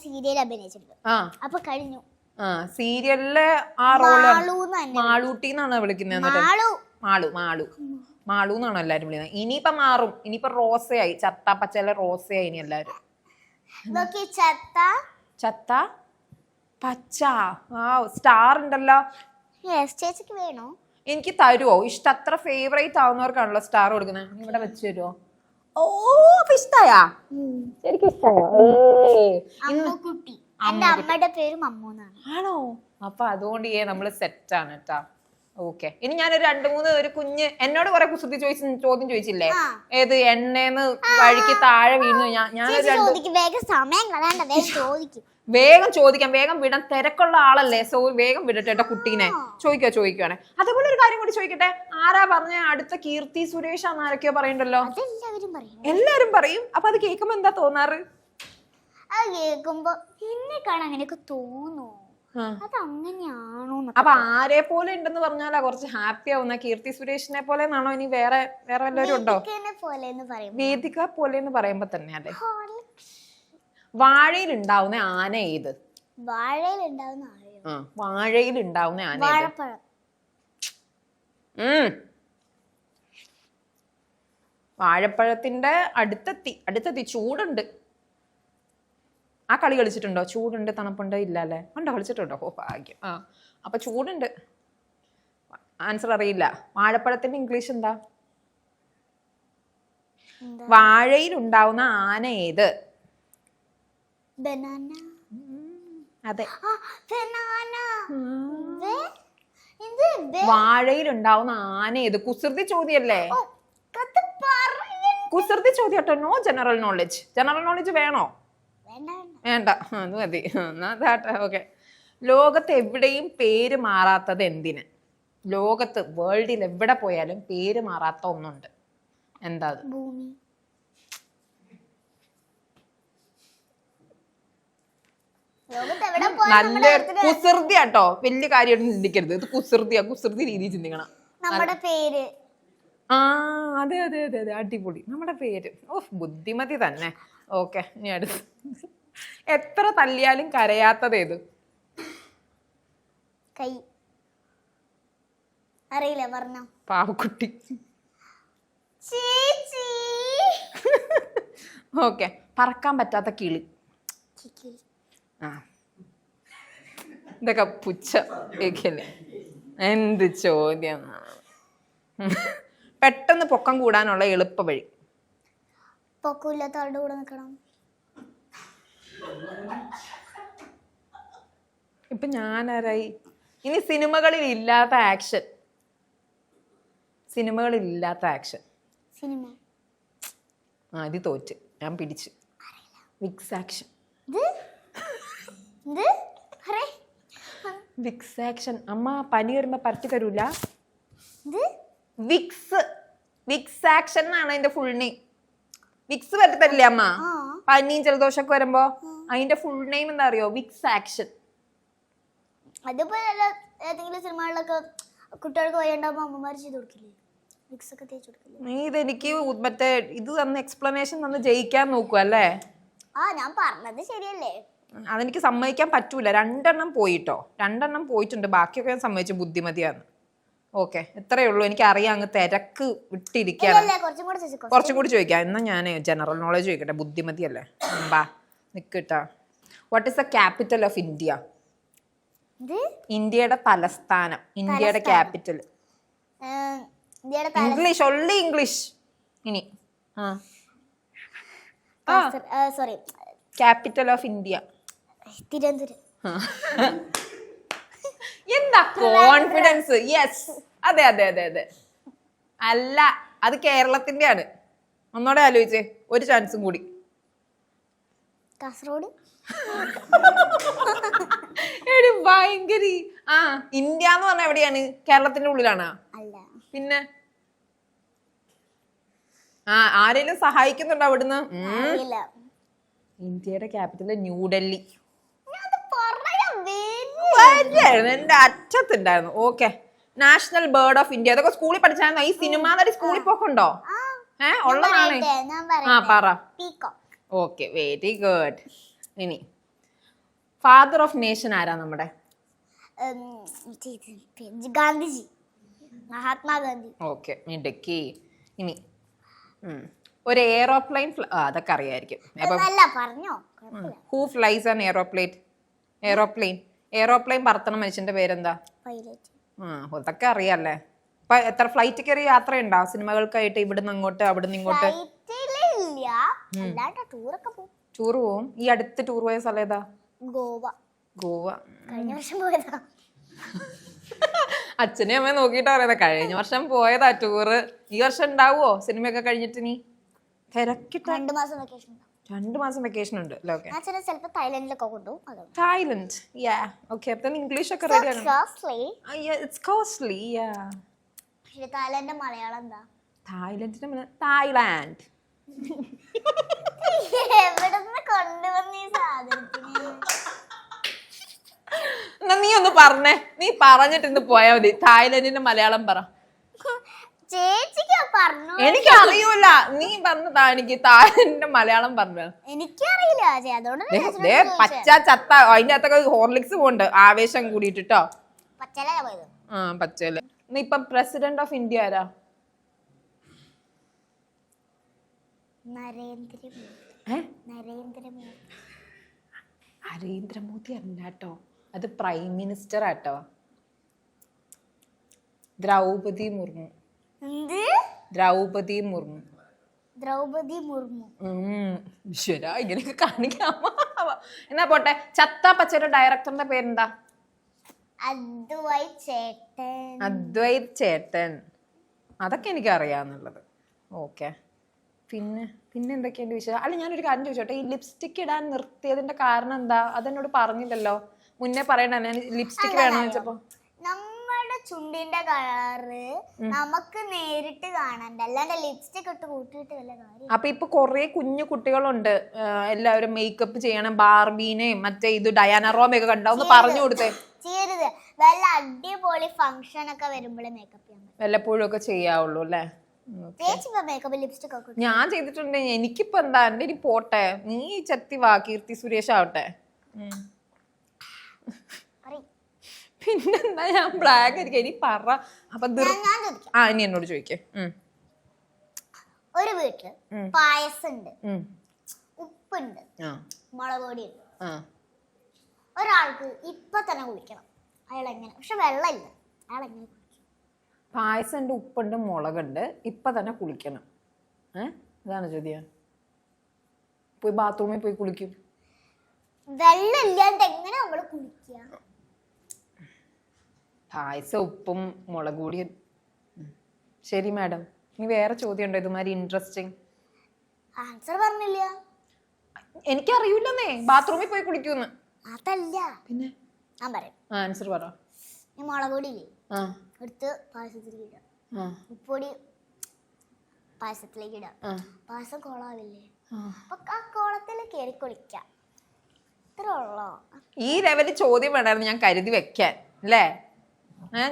S1: സീരിയൽ അഭിനയിച്ചിട്ടുണ്ട്. അപ്പൊ കഴിഞ്ഞു.
S2: സീരിയലില് ആ റോള് മാളൂട്ടി എന്നാണ് വിളിക്കുന്നത്. മാളു എന്നാണ് എല്ലാരും വിളിക്കുന്നത്. ഇനിയിപ്പൊ മാറും. ഇനിയിപ്പൊ റോസയായി, ചത്ത പച്ചല റോസയായി ഇനി എല്ലാരും. ചത്ത പച്ച. സ്റ്റാർ ഉണ്ടല്ലോ.
S1: ചേച്ചിക്ക് വേണോ?
S2: എനിക്ക് തരുമോ? അത്ര ഫേവറേറ്റ് ആവുന്നവർക്കാണല്ലോ സ്റ്റാർ കൊടുക്കുന്നത്. ഇവിടെ വെച്ച് തരുമോ? ഓ അപ്പൊ ഇഷ്ടായാ? ശരിക്കും ഇഷ്ടായോ?
S1: അമ്മുക്കുട്ടി. എന്റെ അമ്മയുടെ പേരും അമ്മൂന്നാണ്.
S2: ആണോ? അപ്പൊ അതുകൊണ്ട് നമ്മള് സെറ്റ് ആണ് കേട്ടാ. ഓക്കെ, ഇനി ഞാനൊരു 2-3 ഒരു കുഞ്ഞ് എന്നോട് കുറെ കുസൃതി ചോദ്യം ചോദിച്ചില്ലേ? ഏത് എണ്ണേന്ന് വഴിക്ക് താഴെ വീണു? ഞാനൊരു
S1: വേഗം സമയം കളയണ്ട, വേഗം ചോദിക്കും.
S2: വേഗം ചോദിക്കാം, വേഗം വിടാൻ തിരക്കുള്ള ആളല്ലേ, സോ വേഗം വിടട്ടെ കേട്ടോ കുട്ടീനെ. ചോദിക്കുവാണെ. അതേപോലെ ഒരു കാര്യം കൂടി ചോദിക്കട്ടെ, ആരാ പറഞ്ഞ അടുത്ത കീർത്തി സുരേഷ് ആണെന്ന് ആരൊക്കെയോ പറയണ്ടല്ലോ? എല്ലാരും പറയും. അപ്പൊ അത് കേൾക്കുമ്പോ എന്താ തോന്നാറ്?
S1: അത് കേൾക്കുമ്പോ എന്നെ കാണാൻ അങ്ങനെയൊക്കെ തോന്നോ, അത് അങ്ങനെയാണോ?
S2: അപ്പൊ ആരെ പോലെ ഉണ്ടെന്ന് പറഞ്ഞാലാ കുറച്ച് ഹാപ്പി ആവുന്ന? കീർത്തി സുരേഷിനെ പോലെ ആണോ? ഇനി വേറെ വല്ലവരും ഉണ്ടോ? വേദിക പോലെ എന്ന് പറയുമ്പോ തന്നെ അല്ലേ. വാഴയിൽ ഉണ്ടാവുന്ന ആന ഏത്? വാഴയിൽ ഉണ്ടാവുന്ന ആന വാഴപ്പഴത്തിന്റെ അടുത്തെത്തി. ചൂടുണ്ട്. ആ കളി കളിച്ചിട്ടുണ്ടോ? ചൂടുണ്ട് തണുപ്പുണ്ട് ഇല്ലല്ലേ? ഉണ്ടോ? കളിച്ചിട്ടുണ്ടോ? ഓ ഭാഗ്യം. അപ്പൊ ചൂടുണ്ട്. ആൻസർ അറിയില്ല. വാഴപ്പഴത്തിന്റെ ഇംഗ്ലീഷ് എന്താ? വാഴയിൽ ഉണ്ടാവുന്ന ആന ഏത്? അതെ, വാഴയിൽ ഉണ്ടാവുന്ന ആന ഏത്? കുസൃതി ചോദ്യല്ലേ? കുസൃതി ചോദ്യം കേട്ടോ. No general knowledge. General knowledge വേണോ? വേണ്ട, അത് മതി. ഓക്കെ. ലോകത്ത് എവിടെയും പേര് മാറാത്തത് എന്തിന്? ലോകത്ത് വേൾഡിൽ എവിടെ പോയാലും പേര് മാറാത്ത ഒന്നുണ്ട്. എന്താ അത്?
S1: ഭൂമി.
S2: നല്ല കുസൃതി കേട്ടോ. വലിയ കാര്യമായിട്ട് ചിന്തിക്കരുത്. ഇത് കുസൃതി രീതി ചിന്തിക്കണം.
S1: നമ്മുടെ പേര്.
S2: അതെ, അടിപൊളി. നമ്മുടെ പേര്. ബുദ്ധിമതി തന്നെ. ഓക്കെ, ഇനി അടുത്ത്. എത്ര തല്ലിയാലും കരയാത്തത് ഏത്?
S1: കൈ. അറിയില്ല, പറഞ്ഞോ.
S2: പാവക്കുട്ടി. ഓക്കെ, പറക്കാൻ പറ്റാത്ത കിളി. ഇതൊക്കെ പുച്ഛ കേക്കല്ലേ? എന്ത് ചോദ്യം! പെട്ടെന്ന് പൊക്കം കൂടാനുള്ള എളുപ്പ വഴി?
S1: പൊക്കമില്ലാത്ത ആളുടെ കൂടെ നിൽക്കണം.
S2: ഇപ്പൊ ഞാനാരായി? ഇനി സിനിമകളിൽ ഇല്ലാത്ത ആക്ഷൻ. സിനിമ ഇത് തോറ്റ്. ഞാൻ പിടിച്ചു. Vicks action. Vicks action. അമ്മ പനി വരുമ്പോ പരത്തി തരൂല. വിക്സ് ആക്ഷൻ എന്നാണ് അതിന്റെ ഫുൾ നെയിം. വിക്സ് പരത്തി തരില്ലേ അമ്മ? പനിയും ജലദോഷമൊക്കെ വരുമ്പോ അതിന്റെ ഫുൾ നെയിം എന്താ അറിയോ? Vicks action.
S1: അതുപോലെ ഏതെങ്കിലും സിനിമകളിലൊക്കെ കുട്ടികൾക്ക് വയ്യുണ്ടാവുമ്പോ അമ്മമാർ ചെയ്ത് കൊടുക്കില്ലേ? വിക്സ് ഒക്കെ തേച്ച് കൊടുക്കില്ലേ?
S2: നീ ഇതെനിക്ക് മറ്റേ ഇത് തന്ന എക്സ്പ്ലനേഷൻ തന്ന് ജയിക്കാൻ നോക്കുക അല്ലേ?
S1: ഞാൻ പറഞ്ഞത് ശരിയല്ലേ?
S2: അതെനിക്ക് സമ്മതിക്കാൻ പറ്റൂല. 2 എണ്ണം പോയിട്ടോ. 2 എണ്ണം പോയിട്ടുണ്ട്. ബാക്കിയൊക്കെ ഞാൻ സമ്മതിച്ചു ബുദ്ധിമതിയാന്ന്. ഓക്കെ, ഇത്രയേ ഉള്ളൂ. എനിക്ക് അറിയാം അങ്ങ് തിരക്ക് വിട്ടിരിക്കാണ്. കുറച്ചും കൂടി ചോദിക്കാം. എന്നാ ഞാൻ ജനറൽ നോളജ് ചോദിക്കട്ടെ. ബുദ്ധിമതി അല്ലേ? നിക്കട്ടാ. What is the capital of India? ഇന്ത്യയുടെ തലസ്ഥാനം. ഇന്ത്യയുടെ ക്യാപിറ്റൽ. ഇംഗ്ലീഷ്. Only English. ഇനി
S1: sorry.
S2: Capital of India.
S1: Thiruvananthapuram.
S2: എന്താ കോൺഫിഡൻസ്? യെസ്, അതെ. അല്ല, അത് കേരളത്തിന്റെ ആണ്. ഒന്നോടെ ആലോചിച്ചേ. ഒരു ചാൻസും കൂടി.
S1: കാസർഗോഡ്.
S2: ഭയങ്കര. ഇന്ത്യ എന്ന് പറഞ്ഞ എവിടെയാണ്? കേരളത്തിന്റെ ഉള്ളിലാണോ? പിന്നെ ആരെങ്കിലും സഹായിക്കുന്നുണ്ടോ അവിടുന്ന്? ഇന്ത്യയുടെ ക്യാപിറ്റൽ ന്യൂഡൽഹി. എന്റെ അറ്റത്തുണ്ടായിരുന്നു. Okay. National bird of India. അതൊക്കെ സ്കൂളിൽ പഠിച്ചായിരുന്നോ? ഈ സിനിമ നടി സ്കൂളിൽ പോക്കുണ്ടോ? ഉള്ളതാണ്. പറ. Okay, very good. ഇനി ഫാദർ ഓഫ് നേഷൻ ആരാ നമ്മുടെ?
S1: ഗാന്ധിജി. മഹാത്മാഗാന്ധി.
S2: ഓക്കെ, മിടുക്കി. ഇനി ഒരു എയറോപ്ലെയിൻ. അതൊക്കെ അറിയായിരിക്കും. ഹൂ ഫ്ലൈസ് ആൻ എയറോപ്ലെയിൻ പറത്തണ മനുഷ്യന്റെ പേരെന്താ? അതൊക്കെ അറിയാല്ലേ? ഇപ്പൊ എത്ര ഫ്ലൈറ്റ് കയറി യാത്രയുണ്ടോ സിനിമകൾക്കായിട്ട്? ഇവിടുന്ന് അങ്ങോട്ട്, അവിടുന്ന് ഇങ്ങോട്ട്?
S1: അല്ലാണ്ട് ടൂറൊക്കെ പോകും.
S2: ടൂർ പോവും. ഈ അടുത്ത് ടൂർ പോയ സ്ഥലം ഏതാ?
S1: ഗോവ. കഴിഞ്ഞ വർഷം പോയതാ.
S2: അച്ഛനെയും അമ്മയും നോക്കിട്ടാ പറയുന്നത്. കഴിഞ്ഞ വർഷം പോയതാ ടൂറ്. ഈ വർഷം ഉണ്ടാവുമോ സിനിമയൊക്കെ കഴിഞ്ഞിട്ട്? നീ തിരക്കിട്ട
S1: 2 മാസം വെക്കേഷൻ
S2: 2 മാസം വെക്കേഷൻ ഉണ്ട് അല്ലേ? ഓക്കെ.
S1: ഞാൻ ചിലപ്പോൾ തായ്ലൻഡിലൊക്കെ കൊണ്ടുപോകും.
S2: തായ്ലൻഡ്. Yeah okay. അപ്പൊ ഇംഗ്ലീഷ് ഒക്കെ റെഡി ആണ്. It's costly. യാ.
S1: പക്ഷേ തായ്ലൻഡ് മലയാളം എന്താ?
S2: തായ്ലൻഡിന്റെ തായ്ലാൻഡ്.
S1: എവിടുന്ന് കൊണ്ടുവന്ന ഈ സാധനത്തിന്?
S2: എന്നാ നീ ഒന്ന് പറഞ്ഞേ. നീ പറഞ്ഞിട്ട് ഇന്ന് പോയാ മതി. തായ്ലൻഡിന്റെ മലയാളം പറ.
S1: ചേച്ചിക്ക് പറഞ്ഞു.
S2: എനിക്കറിയൂല. നീ പറഞ്ഞു എനിക്ക് തായ്ലൻഡിന്റെ മലയാളം പറഞ്ഞു.
S1: എനിക്കറിയില്ല. അതുകൊണ്ട്
S2: പച്ച ചത്ത അതിന്റെ അകത്തൊക്കെ ഹോർലിക്സ് പോണ്ട് ആവേശം കൂടിട്ടോ.
S1: പച്ചല പോയത്.
S2: ആ പച്ചല്. നീ ഇപ്പം പ്രസിഡന്റ് ഓഫ് ഇന്ത്യ ആരാ? നരേന്ദ്രമോദി അല്ല കേട്ടോ, അത് പ്രൈം മിനിസ്റ്റർ ആട്ടോ. ദ്രൗപദി മുർമു. ഈശ്വരാ, ഇങ്ങനെയൊക്കെ കാണിക്കാമോ? എന്നാ പോട്ടെ. ചത്ത പച്ചയുടെ ഡയറക്ടറിന്റെ പേരെന്താ? അദ്വൈത് ചേട്ടൻ. അതൊക്കെ എനിക്ക് അറിയാന്നുള്ളത്. ഓക്കെ. പിന്നെ എന്തൊക്കെയുണ്ട് വിഷയം? അല്ല, ഞാനൊരു കാര്യം ചോദിച്ചോട്ടെ. ഈ ലിപ്സ്റ്റിക് ഇടാൻ നിർത്തിയതിന്റെ കാരണം എന്താ? അതെന്നോട് പറഞ്ഞില്ലല്ലോ. മുന്നേ പറയണ്ട. ലിപ്സ്റ്റിക് വേണമെന്ന് വെച്ചപ്പോ
S1: നമ്മുടെ ചുണ്ടിന്റെ കളറ് നമുക്ക് നേരിട്ട് കാണണ്ട, അല്ലാണ്ട് ലിപ്സ്റ്റിക് ഇട്ട് കൂട്ടിയിട്ട് വല്ല കാര്യം.
S2: അപ്പൊ ഇപ്പൊ കൊറേ കുഞ്ഞു കുട്ടികളുണ്ട്, എല്ലാവരും മേക്കപ്പ് ചെയ്യണം. ബാർബീനെയും മറ്റേ ഇത് ഡയാന റോമയൊക്കെ കണ്ടാവുന്ന പറഞ്ഞു കൊടുത്തേ.
S1: ചെയ്യരുത്. വല്ല അടിപൊളി ഫംഗ്ഷൻ ഒക്കെ വരുമ്പോഴേ മേക്കപ്പ് ചെയ്യാൻ
S2: വല്ലപ്പോഴും ഒക്കെ ചെയ്യാവുള്ളൂ അല്ലേ? ഞാൻ ചെയ്തിട്ടുണ്ട്. എനിക്കിപ്പോ എന്താ, എന്റെ ഇനി പോട്ടെ. നീ ചത്തി വാ, കീർത്തി സുരേഷ് ആവട്ടെ. പിന്നെന്താ, ഞാൻ ബ്ലാക്ക് ആയിരിക്കും. ഇനി പറ. അപ്പൊ ഇനി എന്നോട് ചോദിക്കേ.
S1: ഒരു വീട്ടില് പായസം ഉണ്ട്, ഉപ്പുണ്ട്, മുളക് പൊടി ഉണ്ട്. ഒരാൾക്ക് ഇപ്പൊ തന്നെ കുളിക്കണം. അയാൾ എങ്ങനെ? പക്ഷെ വെള്ളമില്ല. അയാൾ എങ്ങനെ?
S2: പായസം ഉണ്ട്, ഉപ്പുണ്ട്, മുളകുണ്ട്, ഇപ്പൊ തന്നെ കുളിക്കണം. അതാണ് ചോദ്യം. പോയി ബാത്റൂമിൽ പോയി കുളിക്കും.
S1: വെള്ളം ഇല്ലാണ്ട് എങ്ങനെ നമ്മള് കുളിക്കുക?
S2: പായസം, ഉപ്പും മുളക് പൊടിയും. ശരി മാഡം, ഇനി വേറെ ചോദ്യം ഉണ്ടോ ഇതുമാതിരി ഇൻട്രസ്റ്റിംഗ്?
S1: ആൻസർ പറഞ്ഞില്ല.
S2: എനിക്കറിയില്ലെന്നേ. ബാത്റൂമിൽ പോയി കുളിക്കൂന്ന്.
S1: അതല്ല,
S2: പിന്നെ
S1: ഞാൻ പറയാം.
S2: ആൻസർ പറ.
S1: ഈ മുളക് പൊടിയില്ലേ എടുത്ത് പായസത്തിലേക്ക് ഇടാം, ഉപ്പൊടി പായസത്തിലേക്ക് ഇടാം. പായസം കോളാവില്ലേ? അപ്പൊ ആ കോളത്തിൽ കയറി കുളിക്കാം. ഇത്ര ഉള്ളോ?
S2: ഈ ലെവലിൽ ചോദ്യം വേണമായിരുന്നു ഞാൻ കരുതി വെക്കാൻ അല്ലേ?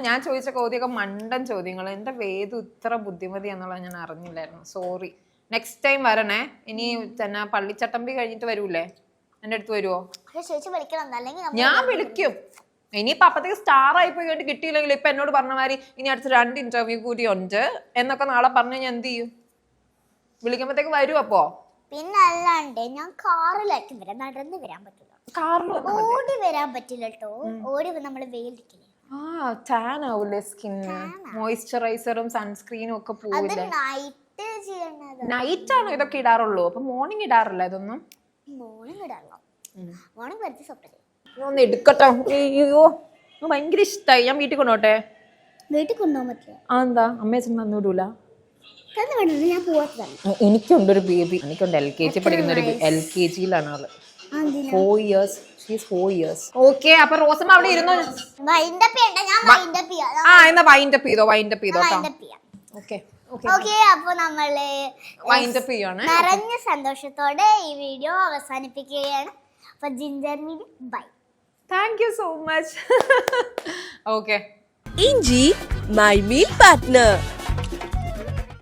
S2: ഞാൻ ചോദിച്ച ചോദ്യമൊക്കെ മണ്ടൻ ചോദ്യങ്ങൾ. എന്റെ വേദു ഇത്ര ബുദ്ധിമതി എന്നുള്ളത് ഞാൻ അറിഞ്ഞില്ലായിരുന്നു. സോറി. നെക്സ്റ്റ് ടൈം വരണേ. ഇനി തന്നെ പള്ളിച്ചട്ടമ്പി കഴിഞ്ഞിട്ട് വരൂലേ? എന്റെ അടുത്ത് വരുവോ? ഞാൻ വിളിക്കും. ഇനിയിപ്പൊ അപ്പത്തേക്ക് സ്റ്റാർ ആയി പോയി കഴിഞ്ഞിട്ട് കിട്ടിയില്ലെങ്കിൽ ഇപ്പൊ എന്നോട് പറഞ്ഞ മാതിരി ഇനി അടുത്ത 2 ഇന്റർവ്യൂ കൂടി ഉണ്ട് എന്നൊക്കെ നാളെ പറഞ്ഞു ഞാൻ എന്ത് ചെയ്യും? വിളിക്കുമ്പോഴത്തേക്ക് വരും. അപ്പോ
S1: പിന്നെ അല്ലാണ്ട് ഞാൻ കാറിലായിരിക്കും വരാം, നടന്ന് വരാൻ പറ്റില്ല. ഓടി വരാൻ പറ്റില്ല കേട്ടോ. ഓടി നമ്മള് വെയിലിരിക്കില്ലേ?
S2: ടാൻ ആവൂലേ സ്കിന്ന്? മോയ്സ്ചറൈസറും സൺസ്ക്രീനും ഒക്കെ പോവില്ലേ? നൈറ്റ് ആണോ ഇതൊക്കെ ഇടാറുള്ളൂ? അപ്പൊ മോർണിംഗ് ഇടാറില്ല ഇതൊന്നും?
S1: മോർണിംഗ് ഇടാറില്ല. മോർണിംഗ് വെറുതെ സ്വപ്നം
S2: ഒന്ന് എടുക്കട്ടോ. അയ്യോ, ഭയങ്കര ഇഷ്ടായി. ഞാൻ വീട്ടിൽ കൊണ്ടോട്ടെ?
S1: വീട്ടിൽ കൊണ്ടുപോകാൻ പറ്റില്ല.
S2: എന്താ? അമ്മയെ തന്നു വിടൂല?
S1: ഞാൻ പോവാത്തതാണ്.
S2: എനിക്കുണ്ടൊരു ബേബി. എനിക്കുണ്ട് LKG പഠിക്കുന്ന ഒരു LKGയിലാണ് ആള്. 4 years. She's 4 years. ഓക്കെ. അപ്പൊ റോസമ്മ അവിടെ ഇരുന്നു. എന്നാ വൈൻഡപ്പ് ചെയ്തോ. ഓക്കെ.
S1: അപ്പൊ നമ്മള്
S2: വൈൻഡപ്പ് ചെയ്യാണ്.
S1: നിറഞ്ഞ സന്തോഷത്തോടെ ഈ വീഡിയോ അവസാനിപ്പിക്കുകയാണ്. അപ്പൊ ginger meal bye.
S2: Thank you so much. Okay.
S3: ഇഞ്ചി, my meal partner.